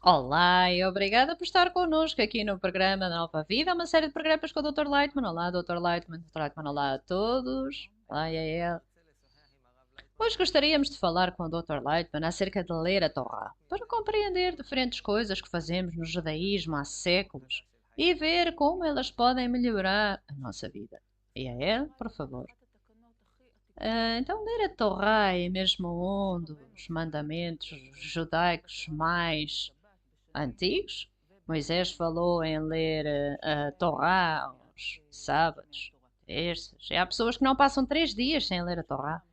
Olá e obrigada por estar connosco aqui no programa da Nova Vida, uma série de programas com o Dr. Lightman. Olá, Dr. Lightman, Dr. Lightman, olá a todos. Olá, Yael. Hoje gostaríamos de falar com o Dr. Lightman acerca de ler a Torá, para compreender diferentes coisas que fazemos no judaísmo há séculos e ver como elas podem melhorar a nossa vida. Yael, por favor. Então, ler a Torá é mesmo um dos mandamentos judaicos mais antigos. Moisés falou em ler a Torá aos sábados, terças. E há pessoas que não passam 3 dias sem ler a Torá.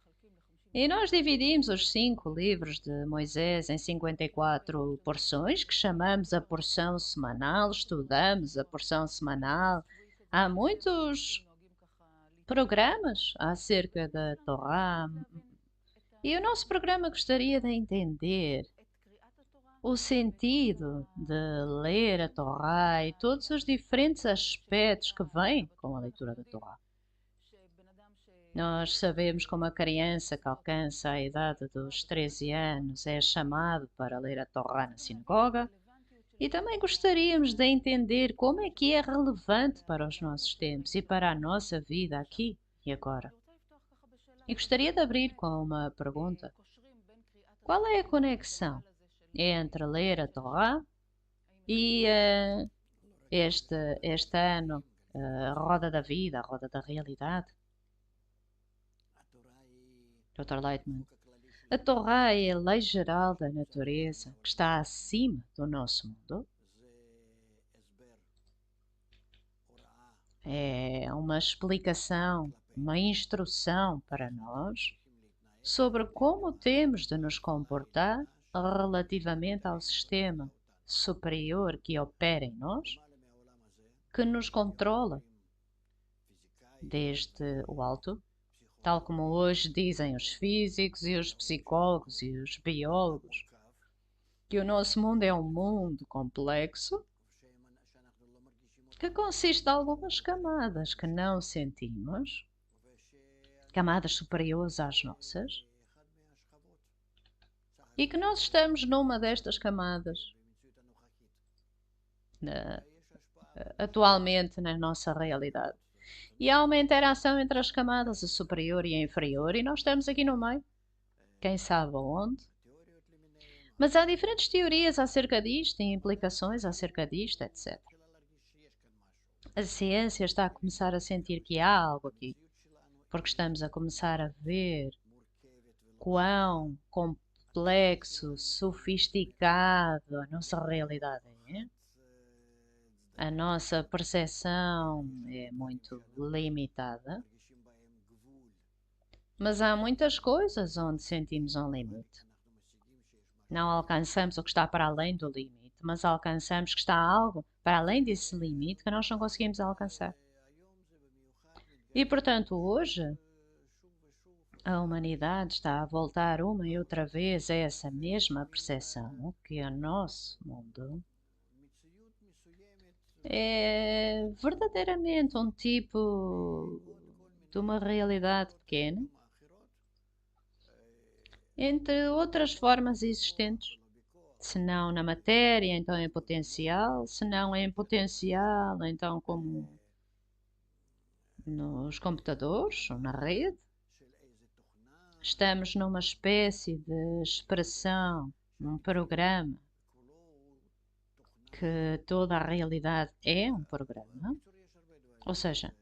E nós dividimos os 5 livros de Moisés em 54 porções, que chamamos a porção semanal, estudamos a porção semanal. Há muitos programas acerca da Torá. E o nosso programa gostaria de entender o sentido de ler a Torá e todos os diferentes aspectos que vêm com a leitura da Torá. Nós sabemos como a criança que alcança a idade dos 13 anos é chamado para ler a Torá na sinagoga e também gostaríamos de entender como é que é relevante para os nossos tempos e para a nossa vida aqui e agora. E gostaria de abrir com uma pergunta. Qual é a conexão entre ler a Torá e este ano, a roda da vida, a roda da realidade? Dr. Lightman, a Torá é a lei geral da natureza que está acima do nosso mundo. É uma explicação, uma instrução para nós sobre como temos de nos comportar relativamente ao sistema superior que opera em nós, que nos controla desde o alto, tal como hoje dizem os físicos e os psicólogos e os biólogos, que o nosso mundo é um mundo complexo que consiste de algumas camadas que não sentimos, camadas superiores às nossas, e que nós estamos numa destas camadas na- atualmente na nossa realidade. E há uma interação entre as camadas, a superior e a inferior, e nós estamos aqui no meio, quem sabe aonde. Mas há diferentes teorias acerca disto e implicações acerca disto, etc. A ciência está a começar a sentir que há algo aqui, porque estamos a começar a ver quão complexo, sofisticado a nossa realidade é. A nossa percepção é muito limitada, mas há muitas coisas onde sentimos um limite. Não alcançamos o que está para além do limite, mas alcançamos que está algo para além desse limite que nós não conseguimos alcançar. E portanto, hoje, a humanidade está a voltar uma e outra vez a essa mesma percepção que o nosso mundo é verdadeiramente um tipo de uma realidade pequena, entre outras formas existentes. Se não na matéria, então em potencial, se não em potencial, então como nos computadores ou na rede. Estamos numa espécie de expressão, num programa, que toda a realidade é um programa. Ou seja,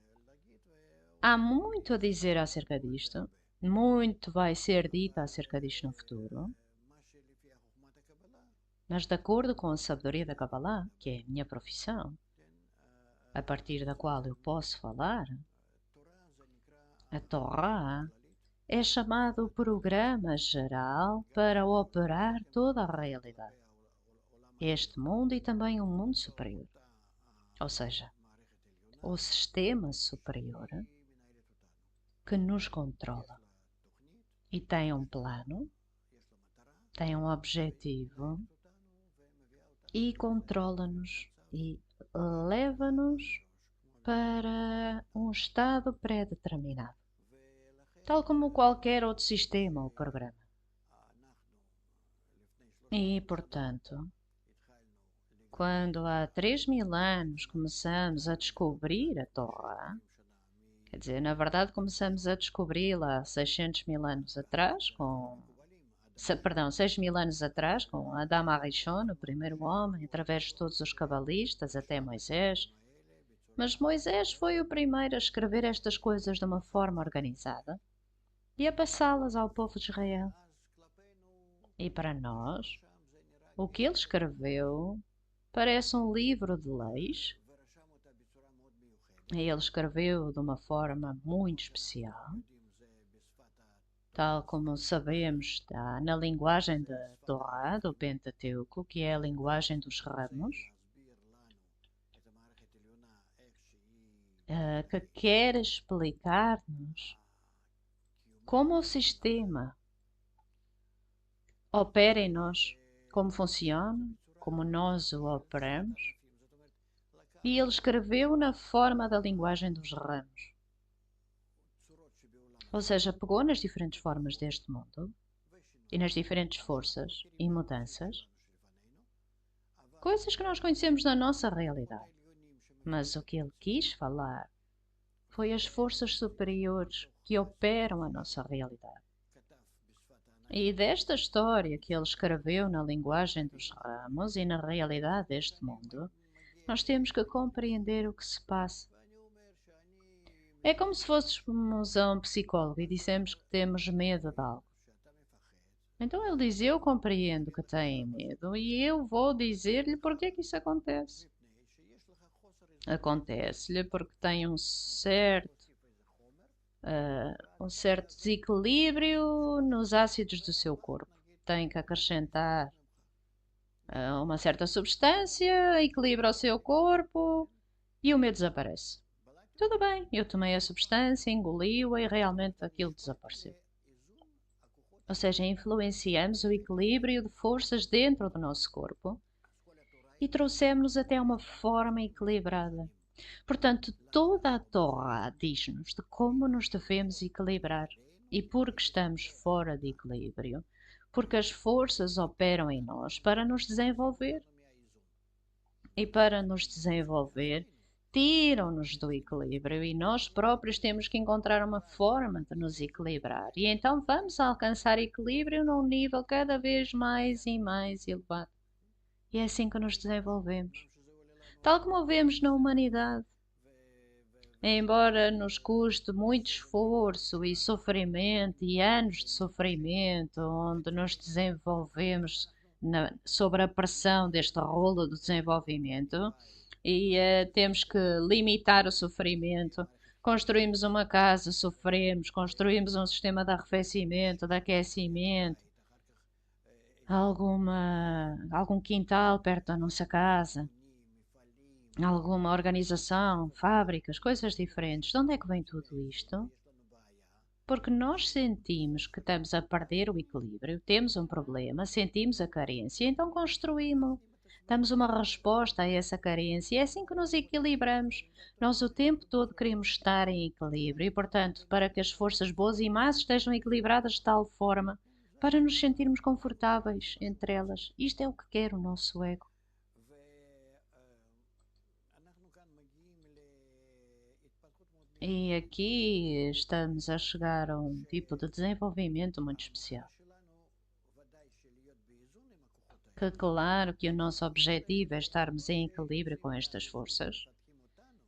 há muito a dizer acerca disto, muito vai ser dito acerca disto no futuro, mas de acordo com a sabedoria da Kabbalah, que é a minha profissão, a partir da qual eu posso falar, a Torá é chamado programa geral para operar toda a realidade, este mundo e também um mundo superior. Ou seja, o sistema superior que nos controla e tem um plano, tem um objetivo e controla-nos e leva-nos para um estado pré-determinado, tal como qualquer outro sistema ou programa. E, portanto, quando há 3000 anos começamos a descobrir a Torá, quer dizer, na verdade começamos a descobri-la há 600 mil anos atrás, perdão, 6.000 anos atrás, com Adão Arishon, o primeiro homem, através de todos os cabalistas, até Moisés. Mas Moisés foi o primeiro a escrever estas coisas de uma forma organizada e a passá-las ao povo de Israel. E para nós, o que ele escreveu parece um livro de leis. E ele escreveu de uma forma muito especial, tal como sabemos, está na linguagem da Torá, do Pentateuco, que é a linguagem dos ramos, que quer explicar-nos como o sistema opera em nós, como funciona, como nós o operamos. E ele escreveu na forma da linguagem dos ramos. Ou seja, pegou nas diferentes formas deste mundo e nas diferentes forças e mudanças, coisas que nós conhecemos na nossa realidade. Mas o que ele quis falar foi as forças superiores que operam a nossa realidade. E desta história que ele escreveu na linguagem dos ramos e na realidade deste mundo, nós temos que compreender o que se passa. É como se fôssemos a um psicólogo e dissemos que temos medo de algo. Então ele diz, eu compreendo que tem medo e eu vou dizer-lhe porque é que isso acontece. Acontece-lhe porque tem um certo desequilíbrio nos ácidos do seu corpo. Tem que acrescentar uma certa substância, equilibra o seu corpo e o medo desaparece. Tudo bem, eu tomei a substância, engoli-a e realmente aquilo desapareceu. Ou seja, influenciamos o equilíbrio de forças dentro do nosso corpo e trouxemos-nos até uma forma equilibrada. Portanto, toda a Torá diz-nos de como nos devemos equilibrar. E porque estamos fora de equilíbrio, porque as forças operam em nós para nos desenvolver. E para nos desenvolver, tiram-nos do equilíbrio e nós próprios temos que encontrar uma forma de nos equilibrar. E então vamos alcançar equilíbrio num nível cada vez mais e mais elevado. E é assim que nos desenvolvemos. Tal como vemos na humanidade. Embora nos custe muito esforço e sofrimento e anos de sofrimento, onde nos desenvolvemos sob a pressão deste rolo do desenvolvimento e temos que limitar o sofrimento. Construímos uma casa, sofremos, construímos um sistema de arrefecimento, de aquecimento, algum quintal perto da nossa casa, alguma organização, fábricas, coisas diferentes. De onde é que vem tudo isto? Porque nós sentimos que estamos a perder o equilíbrio, temos um problema, sentimos a carência, então construímos. Damos uma resposta a essa carência e é assim que nos equilibramos. Nós o tempo todo queremos estar em equilíbrio e, portanto, para que as forças boas e más estejam equilibradas de tal forma para nos sentirmos confortáveis entre elas. Isto é o que quer o nosso ego. E aqui estamos a chegar a um tipo de desenvolvimento muito especial. Que claro que o nosso objetivo é estarmos em equilíbrio com estas forças.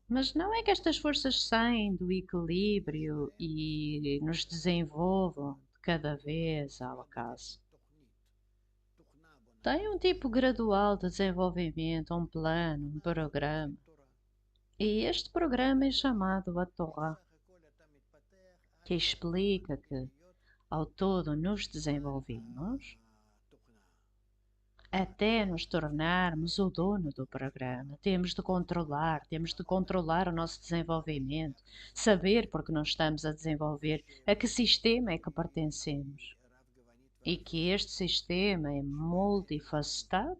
Mas não é que estas forças saem do equilíbrio e nos desenvolvam de cada vez ao acaso. Tem um tipo gradual de desenvolvimento, um plano, um programa. E este programa é chamado a Torá, que explica que, ao todo, nos desenvolvemos até nos tornarmos o dono do programa. Temos de controlar o nosso desenvolvimento, saber porque nós estamos a desenvolver, a que sistema é que pertencemos. E que este sistema é multifacetado,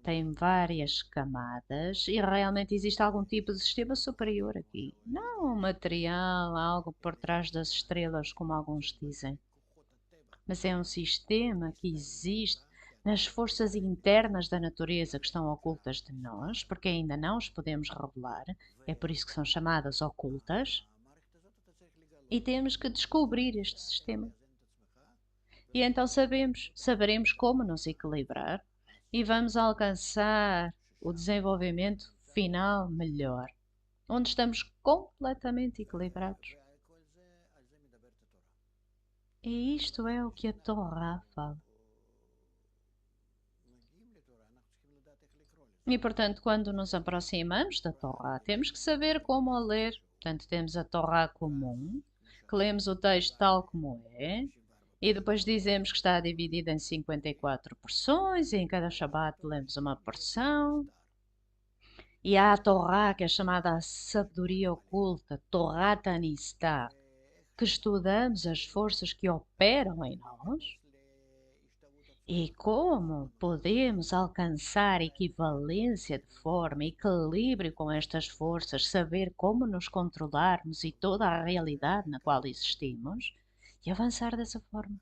tem várias camadas e realmente existe algum tipo de sistema superior aqui. Não um material, algo por trás das estrelas, como alguns dizem. Mas é um sistema que existe nas forças internas da natureza que estão ocultas de nós, porque ainda não as podemos revelar, é por isso que são chamadas ocultas, e temos que descobrir este sistema. E então saberemos como nos equilibrar e vamos alcançar o desenvolvimento final melhor, onde estamos completamente equilibrados. E isto é o que a Torá fala. E, portanto, quando nos aproximamos da Torá, temos que saber como a ler. Portanto, temos a Torá comum, que lemos o texto tal como é, e depois dizemos que está dividida em 54 porções, e em cada Shabat lemos uma porção. E há a Torá, que é chamada a sabedoria oculta, Torá Tanistá, que estudamos as forças que operam em nós. E como podemos alcançar equivalência de forma, equilíbrio com estas forças, saber como nos controlarmos e toda a realidade na qual existimos e avançar dessa forma.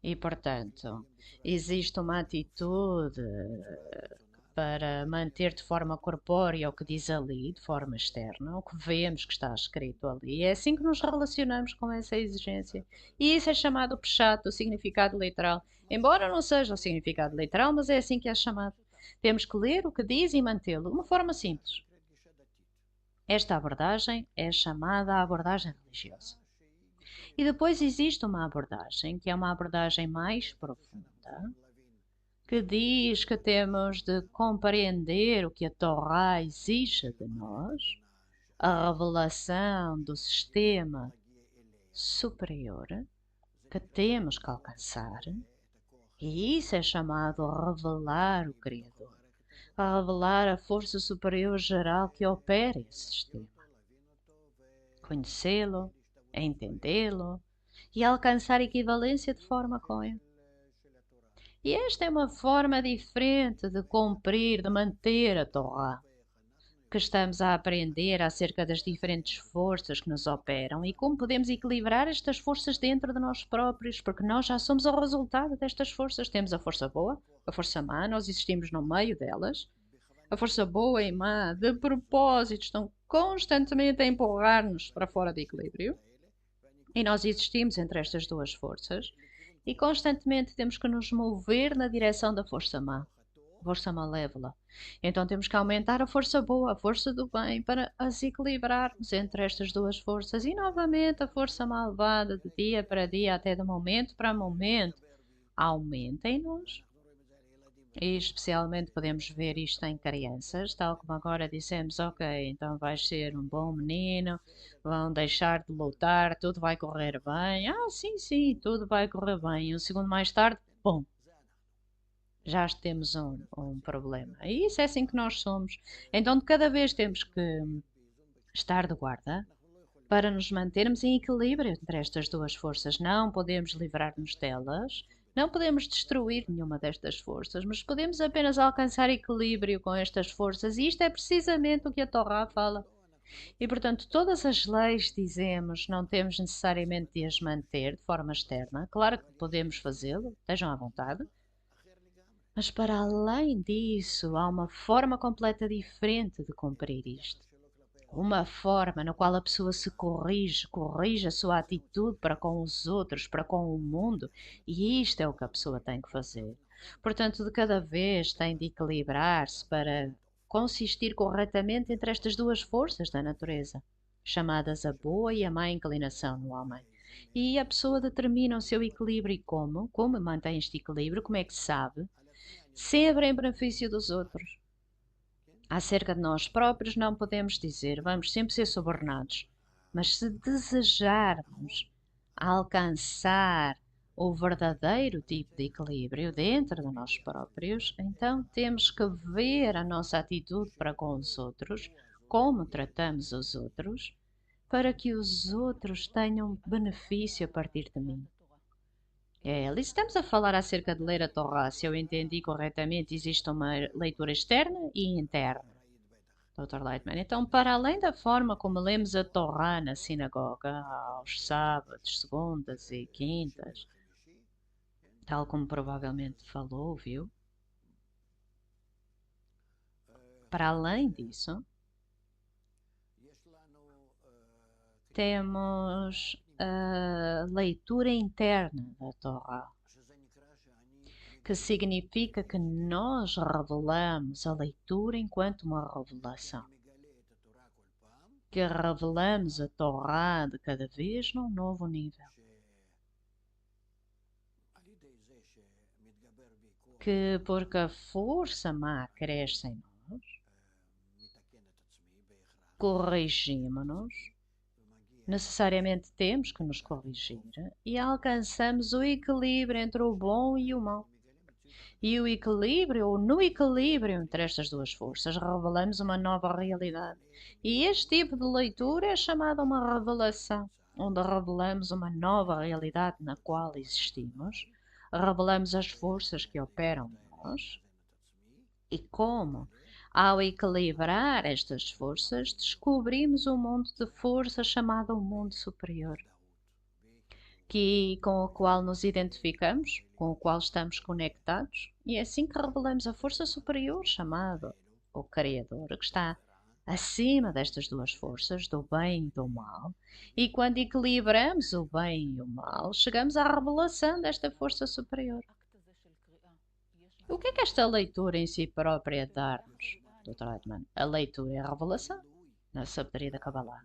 E, portanto, existe uma atitude para manter de forma corpórea o que diz ali, de forma externa, o que vemos que está escrito ali. É assim que nos relacionamos com essa exigência. E isso é chamado pshat, o significado literal. Embora não seja o significado literal, mas é assim que é chamado. Temos que ler o que diz e mantê-lo de uma forma simples. Esta abordagem é chamada a abordagem religiosa. E depois existe uma abordagem que é uma abordagem mais profunda, que diz que temos de compreender o que a Torá exige de nós, a revelação do sistema superior que temos que alcançar, e isso é chamado revelar o Criador, a revelar a força superior geral que opera esse sistema. Conhecê-lo, entendê-lo e alcançar equivalência de forma com ele. E esta é uma forma diferente de cumprir, de manter a Torá, que estamos a aprender acerca das diferentes forças que nos operam e como podemos equilibrar estas forças dentro de nós próprios, porque nós já somos o resultado destas forças. Temos a força boa, a força má, nós existimos no meio delas. A força boa e má, de propósito, estão constantemente a empurrar-nos para fora de equilíbrio. E nós existimos entre estas duas forças e constantemente temos que nos mover na direção da força má, força malévola. Então temos que aumentar a força boa, a força do bem, para as equilibrarmos entre estas duas forças. E novamente a força malvada, de dia para dia, até de momento para momento, aumenta em nós. E especialmente podemos ver isto em crianças, tal como agora dissemos, ok, então vais ser um bom menino, vão deixar de lutar, tudo vai correr bem. Ah, sim, sim, tudo vai correr bem. E um segundo mais tarde, bom, já temos um problema. E isso é assim que nós somos. Então, de cada vez temos que estar de guarda para nos mantermos em equilíbrio entre estas duas forças. Não podemos livrar-nos delas, não podemos destruir nenhuma destas forças, mas podemos apenas alcançar equilíbrio com estas forças. E isto é precisamente o que a Torá fala. E, portanto, todas as leis, dizemos, não temos necessariamente de as manter de forma externa. Claro que podemos fazê-lo, estejam à vontade. Mas para além disso, há uma forma completa diferente de cumprir isto. Uma forma na qual a pessoa se corrige a sua atitude para com os outros, para com o mundo, e isto é o que a pessoa tem que fazer. Portanto, de cada vez tem de equilibrar-se para consistir corretamente entre estas duas forças da natureza, chamadas a boa e a má inclinação no homem. E a pessoa determina o seu equilíbrio e como mantém este equilíbrio, como é que sabe, sempre em benefício dos outros. Acerca de nós próprios não podemos dizer, vamos sempre ser subornados, mas se desejarmos alcançar o verdadeiro tipo de equilíbrio dentro de nós próprios, então temos que ver a nossa atitude para com os outros, como tratamos os outros, para que os outros tenham benefício a partir de mim. Ali estamos a falar acerca de ler a Torá. Se eu entendi corretamente, existe uma leitura externa e interna. Dr. Lightman. Então, para além da forma como lemos a Torá na sinagoga, aos sábados, segundas e quintas, tal como provavelmente falou, viu? Para além disso, temos a leitura interna da Torá, que significa que nós revelamos a leitura enquanto uma revelação, que revelamos a Torá de cada vez num novo nível, que porque a força má cresce em nós, corrigimos-nos, necessariamente temos que nos corrigir e alcançamos o equilíbrio entre o bom e o mau. E o equilíbrio, ou no equilíbrio entre estas duas forças, revelamos uma nova realidade. E este tipo de leitura é chamada uma revelação, onde revelamos uma nova realidade na qual existimos, revelamos as forças que operam em nós e como, ao equilibrar estas forças, descobrimos um mundo de força chamado o mundo superior, com o qual nos identificamos, com o qual estamos conectados, e é assim que revelamos a força superior chamada o Criador, que está acima destas duas forças, do bem e do mal, e quando equilibramos o bem e o mal, chegamos à revelação desta força superior. O que é que esta leitura em si própria dá-nos, Dr. Leitman? A leitura é a revelação, na sabedoria da Kabbalah.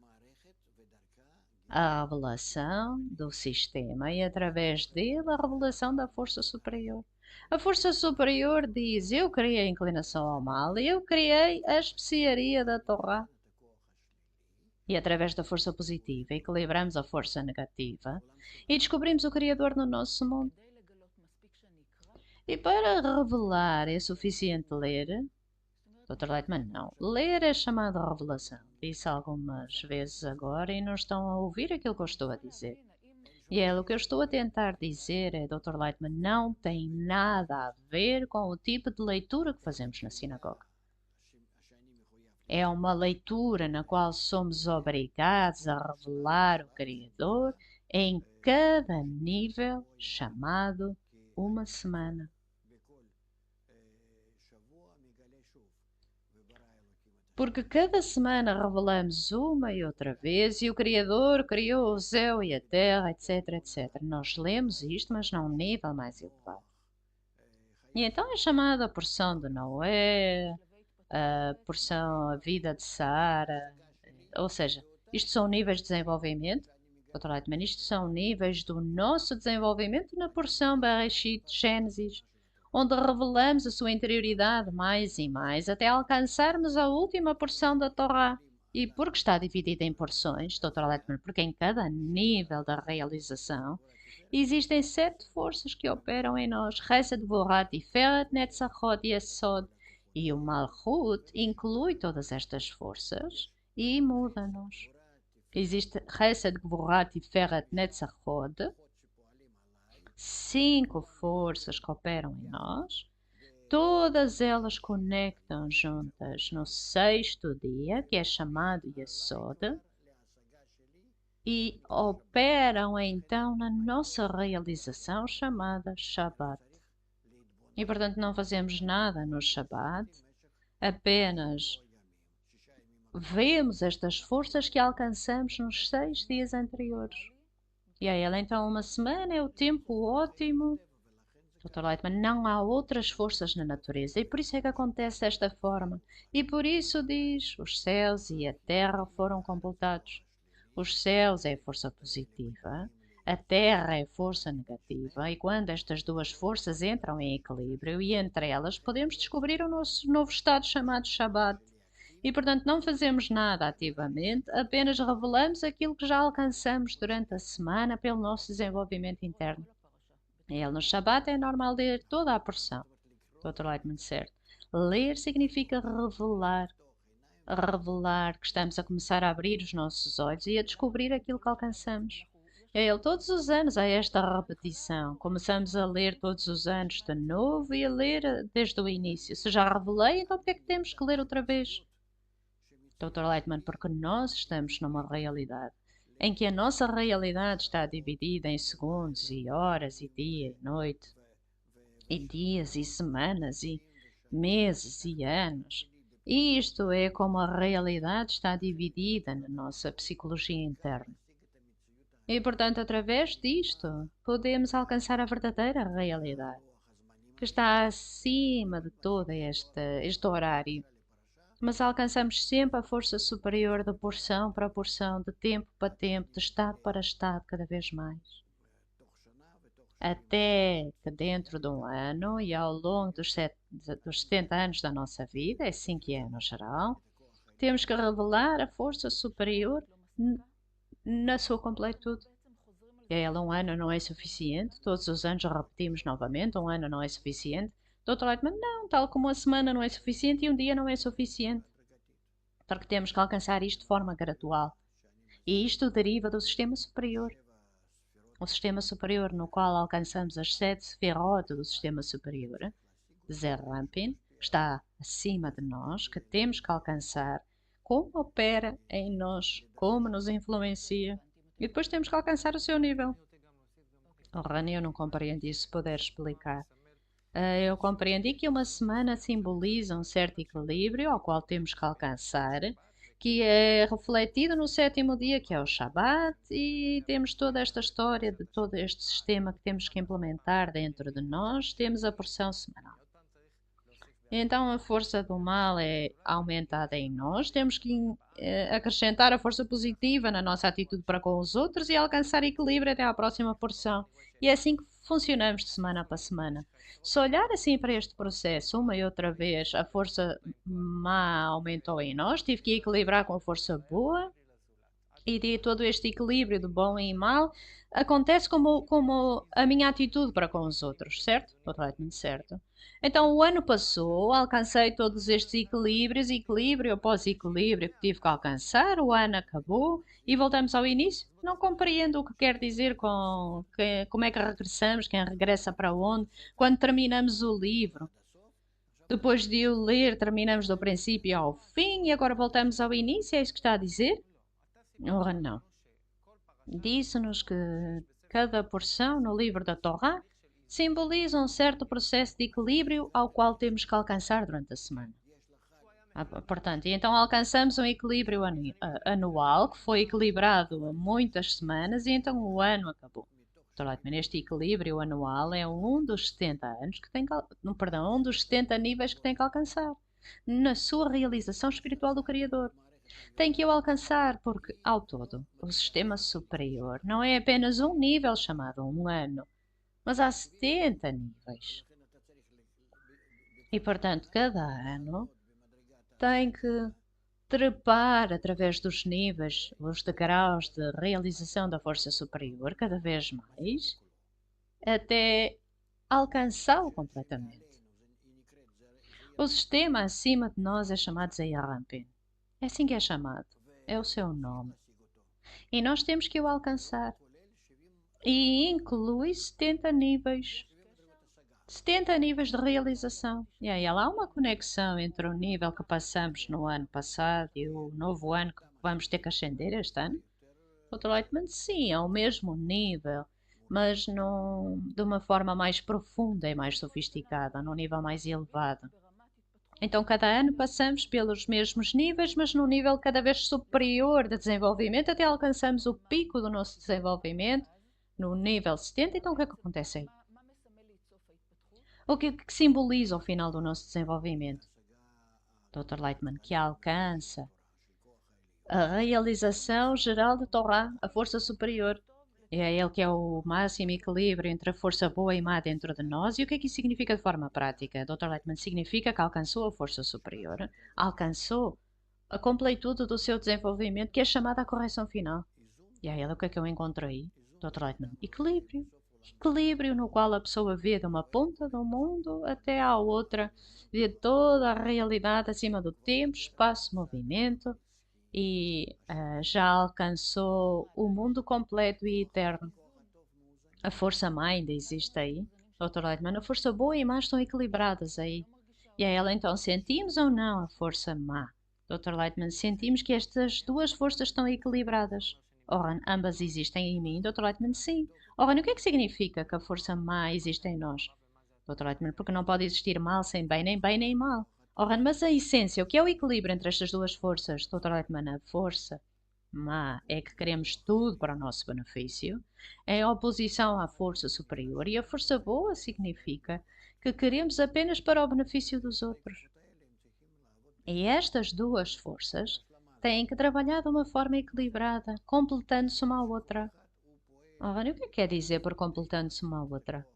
A revelação do sistema e, através dele, a revelação da força superior. A força superior diz: eu criei a inclinação ao mal, eu criei a especiaria da Torá. E através da força positiva, equilibramos a força negativa e descobrimos o Criador no nosso mundo. E para revelar é suficiente ler? Dr. Leitman, não. Ler é chamado revelação. Disse algumas vezes agora e não estão a ouvir aquilo que eu estou a dizer. E é o que eu estou a tentar dizer é, Dr. Leitman, não tem nada a ver com o tipo de leitura que fazemos na sinagoga. É uma leitura na qual somos obrigados a revelar o Criador em cada nível, chamado uma semana. Porque cada semana revelamos uma e outra vez e o Criador criou o céu e a terra, etc, etc. Nós lemos isto, mas num nível mais elevado. E então é chamada a porção de Noé, a porção a vida de Sara, ou seja, isto são níveis de desenvolvimento, Dr. Leitman, isto são níveis do nosso desenvolvimento na porção Bereshit, Gênesis, onde revelamos a sua interioridade mais e mais até alcançarmos a última porção da Torá. E porque está dividida em porções, Dr. Leitman, porque em cada nível da realização existem 7 forças que operam em nós, Chesed, Gvurah, Tiferet, Netzachot e Yesod. E o Malchut inclui todas estas forças e muda-nos. Existe Chesed, Gvurah, Tiferet, Netzachot, 5 forças que operam em nós, todas elas conectam juntas no 6º dia, que é chamado Yesod, e operam então na nossa realização chamada Shabbat. E portanto não fazemos nada no Shabbat, apenas vemos estas forças que alcançamos nos 6 dias anteriores. E a ela então uma semana é o tempo ótimo. Dr. Leitman, não há outras forças na natureza e por isso é que acontece desta forma. E por isso diz, os céus e a terra foram completados. Os céus é a força positiva, a terra é a força negativa e quando estas duas forças entram em equilíbrio e entre elas podemos descobrir o nosso novo estado chamado Shabbat. E, portanto, não fazemos nada ativamente, apenas revelamos aquilo que já alcançamos durante a semana pelo nosso desenvolvimento interno. E ele no Shabbat é normal ler toda a porção. Dr. Leitman, certo. Ler significa revelar. Revelar que estamos a começar a abrir os nossos olhos e a descobrir aquilo que alcançamos. É ele, todos os anos há esta repetição. Começamos a ler todos os anos de novo e a ler desde o início. Se já revelei, então por que é que temos que ler outra vez? Dr. Leitman, porque nós estamos numa realidade em que a nossa realidade está dividida em segundos e horas e dia e noite. e dias, e semanas, e meses, e anos. Isto é como a realidade está dividida na nossa psicologia interna. E, portanto, através disto, podemos alcançar a verdadeira realidade, que está acima de todo este horário. Mas alcançamos sempre a força superior de porção para porção, de tempo para tempo, de estado para estado, cada vez mais. Até que dentro de um ano e ao longo dos 70 anos da nossa vida, é assim que é no geral, temos que revelar a força superior na sua completude. E ela, um ano não é suficiente, todos os anos repetimos novamente, um ano não é suficiente. Dr. Leitman, não, tal como uma semana não é suficiente e um dia não é suficiente. Porque temos que alcançar isto de forma gradual. E isto deriva do sistema superior. O sistema superior no qual alcançamos as 7 Sefirot do sistema superior, Zerampin, está acima de nós, que temos que alcançar, como opera em nós, como nos influencia. E depois temos que alcançar o seu nível. Oh, Rani, eu não compreendi, se puder explicar. Eu compreendi que uma semana simboliza um certo equilíbrio ao qual temos que alcançar, que é refletido no sétimo dia, que é o Shabat, e temos toda esta história de todo este sistema que temos que implementar dentro de nós, temos a porção semanal. Então a força do mal é aumentada em nós, temos que acrescentar a força positiva na nossa atitude para com os outros e alcançar equilíbrio até à próxima porção. E é assim que funcionamos de semana para semana. Se olhar assim para este processo, uma e outra vez, a força má aumentou em nós, tive que equilibrar com a força boa, e de todo este equilíbrio de bom e mal acontece como a minha atitude para com os outros, certo? Completamente certo. Então o ano passou, alcancei todos estes equilíbrios, equilíbrio após equilíbrio que tive que alcançar, o ano acabou e voltamos ao início. Não compreendo o que quer dizer como é que regressamos, quem regressa para onde, quando terminamos o livro. Depois de o ler, terminamos do princípio ao fim e agora voltamos ao início, é isso que está a dizer? Ora, não. Disse-nos que cada porção no livro da Torá simboliza um certo processo de equilíbrio ao qual temos que alcançar durante a semana. Portanto, então alcançamos um equilíbrio anual que foi equilibrado há muitas semanas e então o ano acabou. Este equilíbrio anual é um dos 70 anos que tem que, um dos 70 níveis que tem que alcançar na sua realização espiritual do Criador. Tem que o alcançar, porque, ao todo, o sistema superior não é apenas um nível chamado um ano, mas há 70 níveis. E, portanto, cada ano tem que trepar através dos níveis, os degraus de realização da força superior, cada vez mais, até alcançá-lo completamente. O sistema acima de nós é chamado Zeirampin. É assim que é chamado. É o seu nome. E nós temos que o alcançar. E inclui 70 níveis. 70 níveis de realização. E aí há uma conexão entre o nível que passamos no ano passado e o novo ano que vamos ter que ascender este ano. Dr. Leitman, sim, é o mesmo nível, mas de uma forma mais profunda e mais sofisticada, num nível mais elevado. Então, cada ano passamos pelos mesmos níveis, mas num nível cada vez superior de desenvolvimento, até alcançamos o pico do nosso desenvolvimento, no nível 70. Então, o que é que acontece aí? O que simboliza o final do nosso desenvolvimento? Dr. Leitman, que alcança a realização geral de Torá, a força superior. E é ele que é o máximo equilíbrio entre a força boa e má dentro de nós. E o que é que isso significa de forma prática? Dr. Leitman, significa que alcançou a força superior, alcançou a completude do seu desenvolvimento, que é chamada a correção final. E é ele o que é que eu encontro aí? Dr. Leitman, equilíbrio. Equilíbrio no qual a pessoa vê de uma ponta do mundo até à outra, vê toda a realidade acima do tempo, espaço, movimento, e já alcançou o mundo completo e eterno. A força má ainda existe aí, Dr. Leitman. A força boa e má estão equilibradas aí. E a ela então sentimos ou não a força má? Dr. Leitman, sentimos que estas duas forças estão equilibradas. Ora, ambas existem em mim, Dr. Leitman, sim. Ora, o que é que significa que a força má existe em nós? Dr. Leitman, porque não pode existir mal sem bem, nem bem nem mal. Ora, mas a essência, o que é o equilíbrio entre estas duas forças? Dr. Leitman, a força má é que queremos tudo para o nosso benefício, em oposição à força superior, e a força boa significa que queremos apenas para o benefício dos outros. E estas duas forças têm que trabalhar de uma forma equilibrada, completando-se uma à outra. Ora, o que quer dizer por completando-se uma à outra?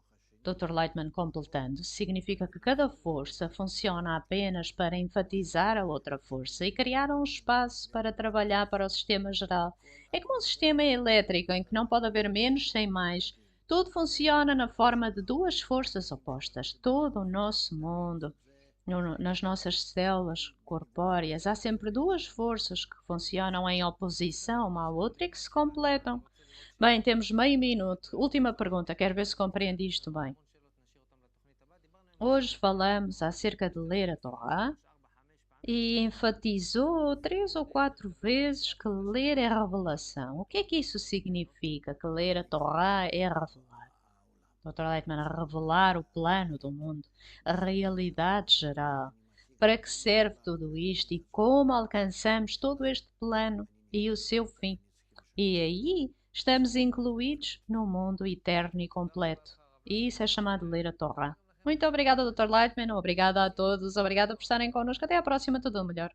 Dr. Lightman, completando, significa que cada força funciona apenas para enfatizar a outra força e criar um espaço para trabalhar para o sistema geral. É como um sistema elétrico em que não pode haver menos sem mais. Tudo funciona na forma de duas forças opostas. Todo o nosso mundo, nas nossas células corpóreas, há sempre duas forças que funcionam em oposição uma à outra e que se completam. Bem, temos meio minuto. Última pergunta, quero ver se compreende isto bem. Hoje falamos acerca de ler a Torá e enfatizou 3 ou 4 vezes que ler é revelação. O que é que isso significa? Que ler a Torá é revelar. Dr. Leitman, revelar o plano do mundo, a realidade geral. Para que serve tudo isto e como alcançamos todo este plano e o seu fim? E aí estamos incluídos no mundo eterno e completo. E isso é chamado ler a Torá. Muito obrigada, Dr. Lightman. Obrigada a todos. Obrigada por estarem connosco. Até à próxima. Tudo o melhor.